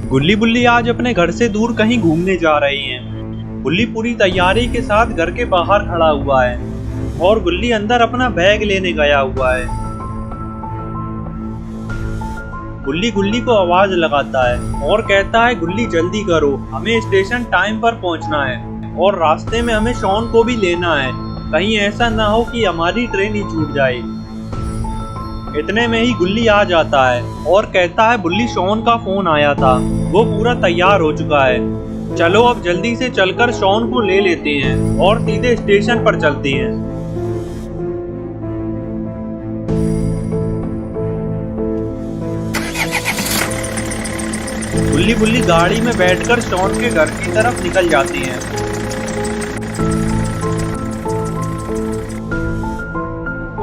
गुल्ली बुल्ली आज अपने घर से दूर कहीं घूमने जा रही हैं। गुल्ली पूरी तैयारी के साथ घर के बाहर खड़ा हुआ है और गुल्ली अंदर अपना बैग लेने गया हुआ है। गुल्ली गुल्ली को आवाज लगाता है और कहता है, गुल्ली जल्दी करो, हमें स्टेशन टाइम पर पहुंचना है और रास्ते में हमें शॉन को भी लेना है। कहीं ऐसा ना हो कि हमारी ट्रेन ही छूट जाए। इतने में ही गुल्ली आ जाता है और कहता है, बुल्ली शॉन का फोन आया था, वो पूरा तैयार हो चुका है। चलो अब जल्दी से चलकर शॉन को ले लेते हैं और सीधे स्टेशन पर चलते हैं। गुल्ली बुल्ली गाड़ी में बैठकर शॉन के घर की तरफ निकल जाती हैं।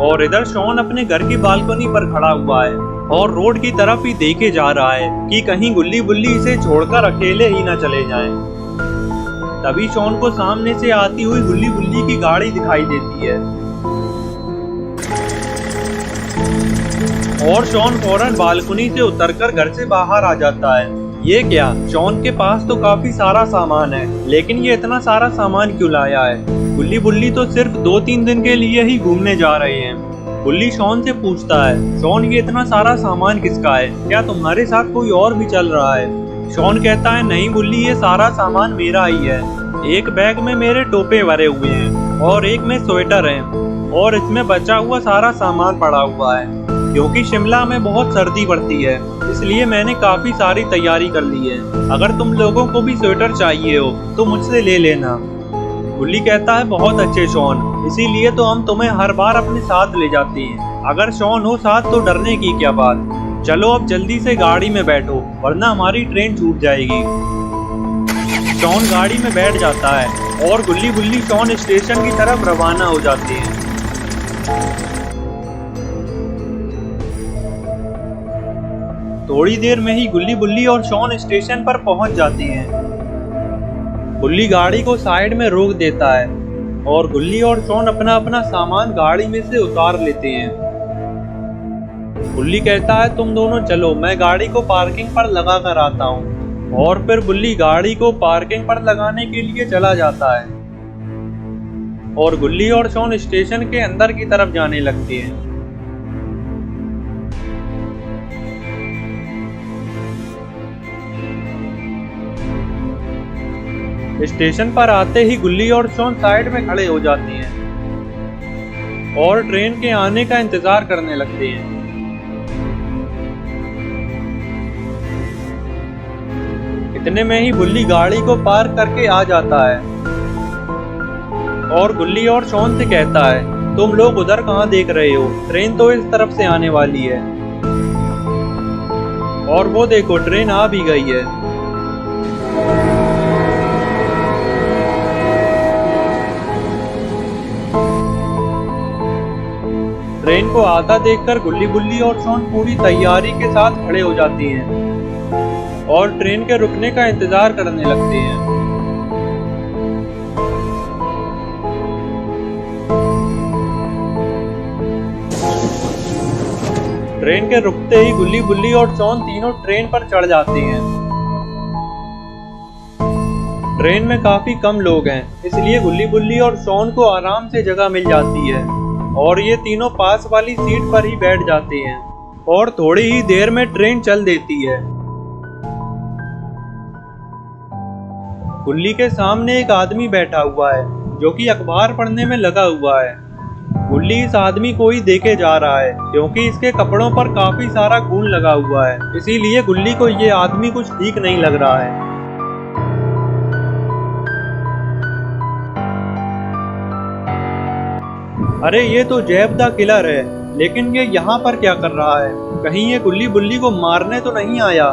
और इधर शॉन अपने घर की बालकनी पर खड़ा हुआ है और रोड की तरफ ही देखे जा रहा है कि कहीं गुल्ली बुल्ली इसे छोड़कर अकेले ही न चले जाएं। तभी शॉन को सामने से आती हुई गुल्ली बुल्ली की गाड़ी दिखाई देती है और शॉन फौरन बालकनी से उतरकर घर से बाहर आ जाता है। ये क्या, शॉन के पास तो काफी सारा सामान है, लेकिन ये इतना सारा सामान क्यों लाया है? गुल्ली बुल्ली तो सिर्फ 2-3 दिन के लिए ही घूमने जा रहे हैं। गुल्ली शॉन से पूछता है, शॉन ये इतना सारा सामान किसका है? क्या तुम्हारे साथ कोई और भी चल रहा है? शॉन कहता है, नहीं गुल्ली, ये सारा सामान मेरा ही है। एक बैग में मेरे टोपे भरे हुए हैं और एक में स्वेटर है और इसमें बचा हुआ सारा सामान पड़ा हुआ है। क्योंकि शिमला में बहुत सर्दी पड़ती है, इसलिए मैंने काफी सारी तैयारी कर ली है। अगर तुम लोगों को भी स्वेटर चाहिए हो तो मुझसे ले लेना। गुल्ली कहता है, बहुत अच्छे शॉन, इसीलिए तो हम तुम्हें हर बार अपने साथ ले जाते हैं। अगर शॉन हो साथ तो डरने की क्या बात। चलो अब जल्दी से गाड़ी में बैठो, वरना हमारी ट्रेन छूट जाएगी। शॉन गाड़ी में बैठ जाता है और गुल्ली बुल्ली शॉन स्टेशन की तरफ रवाना हो जाते हैं। थोड़ी देर में ही गुल्ली बुल्ली और शॉन स्टेशन पर पहुंच जाते हैं। गुल्ली गाड़ी को साइड में रोक देता है और गुल्ली और शॉन अपना अपना सामान गाड़ी में से उतार लेते हैं। गुल्ली कहता है, तुम दोनों चलो, मैं गाड़ी को पार्किंग पर लगा कर आता हूँ। और फिर गुल्ली गाड़ी को पार्किंग पर लगाने के लिए चला जाता है और गुल्ली और शॉन स्टेशन के अंदर की तरफ जाने लगते हैं। स्टेशन पर आते ही गुल्ली और शॉन साइड में खड़े हो जाते हैं और ट्रेन के आने का इंतजार करने लगते हैं। इतने में ही गुल्ली गाड़ी को पार्क करके आ जाता है और गुल्ली और शॉन से कहता है, तुम लोग उधर कहाँ देख रहे हो? ट्रेन तो इस तरफ से आने वाली है। और वो देखो, ट्रेन आ भी गई है। ट्रेन को आता देखकर गुल्ली बुल्ली और शॉन पूरी तैयारी के साथ खड़े हो जाती हैं और ट्रेन के रुकने का इंतजार करने लगते हैं। ट्रेन के रुकते ही गुल्ली बुल्ली और शॉन तीनों ट्रेन पर चढ़ जाते हैं। ट्रेन में काफी कम लोग हैं, इसलिए गुल्ली बुल्ली और शॉन को आराम से जगह मिल जाती है और ये तीनों पास वाली सीट पर ही बैठ जाते हैं और थोड़ी ही देर में ट्रेन चल देती है। गुल्ली के सामने एक आदमी बैठा हुआ है जो कि अखबार पढ़ने में लगा हुआ है। गुल्ली इस आदमी को ही देखे जा रहा है क्योंकि इसके कपड़ों पर काफी सारा खून लगा हुआ है, इसीलिए गुल्ली को ये आदमी कुछ ठीक नहीं लग रहा है। अरे ये तो जैब द किलर है, लेकिन ये यहाँ पर क्या कर रहा है? कहीं ये गुल्ली बुल्ली को मारने तो नहीं आया?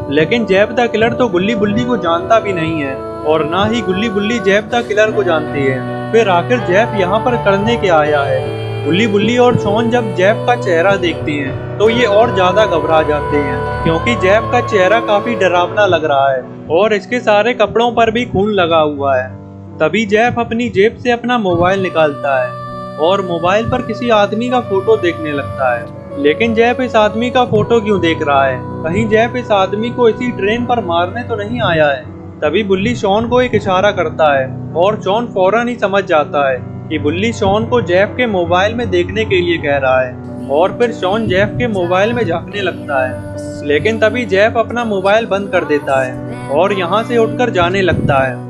लेकिन जैब द किलर तो गुल्ली बुल्ली को जानता भी नहीं है और ना ही गुल्ली बुल्ली जैब द किलर को जानती है। फिर आखिर जैब यहाँ पर करने के आया है? गुल्ली बुल्ली और शॉन जब जैब का चेहरा देखते हैं तो ये और ज्यादा घबरा जाते हैं क्योंकि जैब का चेहरा काफी डरावना लग रहा है और इसके सारे कपड़ों पर भी खून लगा हुआ है। तभी जैब अपनी जेब से अपना मोबाइल निकालता है और मोबाइल पर किसी आदमी का फोटो देखने लगता है लेकिन जेफ इस आदमी का फोटो क्यों देख रहा है? कहीं जेफ इस आदमी को इसी ट्रेन पर मारने तो नहीं आया है? तभी बुल्ली शॉन को एक इशारा करता है और शॉन फौरन ही समझ जाता है कि बुल्ली शॉन को जेफ के मोबाइल में देखने के लिए कह रहा है और फिर शॉन जेफ के मोबाइल में झांकने लगता है। लेकिन तभी जेफ अपना मोबाइल बंद कर देता है और यहाँ से उठकर जाने लगता है।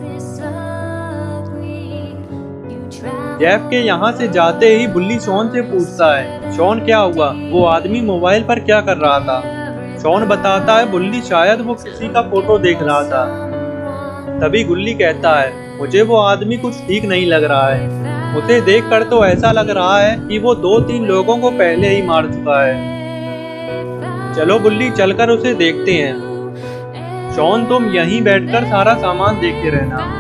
जेफ के यहाँ से जाते ही बुल्ली शॉन से पूछता है, शॉन क्या हुआ? वो आदमी मोबाइल पर क्या कर रहा था? शॉन बताता है, बुल्ली शायद वो किसी का फोटो देख रहा था। तभी गुल्ली कहता है, मुझे वो आदमी कुछ ठीक नहीं लग रहा है। उसे देखकर तो ऐसा लग रहा है कि वो 2-3 लोगों को पहले ही मार चुका है। चलो बुल्ली, चलकर उसे देखते हैं। शॉन तुम यहीं बैठकर सारा सामान देखते रहना।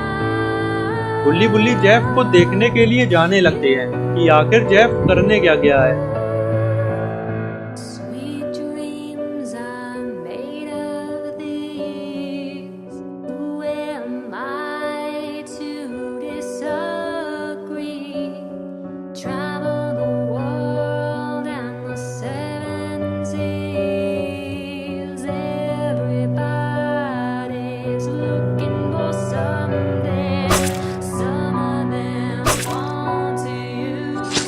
बुल्ली जेफ को देखने के लिए जाने लगते हैं कि आखिर जेफ करने क्या गया है।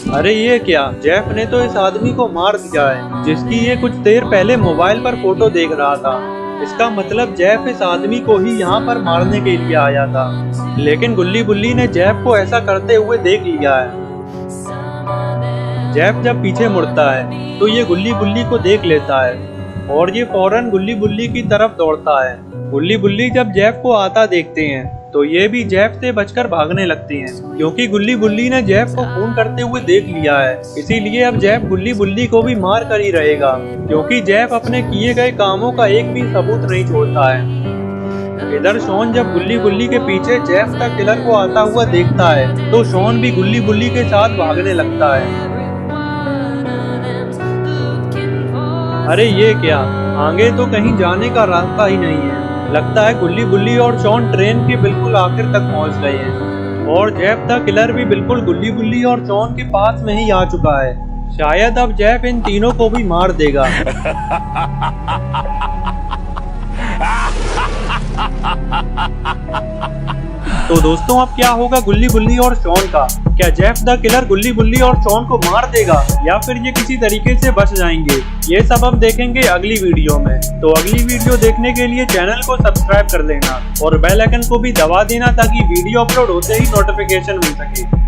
अरे ये क्या, जेफ ने तो इस आदमी को मार दिया है जिसकी ये कुछ देर पहले मोबाइल पर फोटो देख रहा था। इसका मतलब जेफ इस आदमी को ही यहाँ पर मारने के लिए आया था। लेकिन बुल्ली ने जेफ को ऐसा करते हुए देख लिया है। जेफ जब पीछे मुड़ता है तो ये बुल्ली को देख लेता है और ये फौरन बुल्ली की तरफ दौड़ता है। बुल्ली जब जेफ को आता देखते हैं तो ये भी जेफ से बचकर भागने लगते हैं, क्योंकि बुल्ली ने जेफ को खून करते हुए देख लिया है। इसीलिए अब जेफ बुल्ली को भी मार कर ही रहेगा, क्योंकि जेफ अपने किए गए कामों का एक भी सबूत नहीं छोड़ता है। इधर शॉन जब बुल्ली के पीछे जेफ द किलर को आता हुआ देखता है तो शॉन भी बुल्ली के साथ भागने लगता है। अरे ये क्या, आगे तो कहीं जाने का रास्ता ही नहीं है। लगता है बुल्ली और शॉन ट्रेन के बिल्कुल आखिर तक पहुंच गए हैं और जेफ द किलर भी बिल्कुल बुल्ली और शॉन के पास में ही आ चुका है। शायद अब जेफ इन तीनों को भी मार देगा। तो दोस्तों, अब क्या होगा बुल्ली और शॉन का? क्या जेफ द किलर बुल्ली और शॉन को मार देगा या फिर ये किसी तरीके से बच जाएंगे? ये सब हम देखेंगे अगली वीडियो में। तो अगली वीडियो देखने के लिए चैनल को सब्सक्राइब कर लेना और बेल आइकन को भी दबा देना ताकि वीडियो अपलोड होते ही नोटिफिकेशन मिल सके।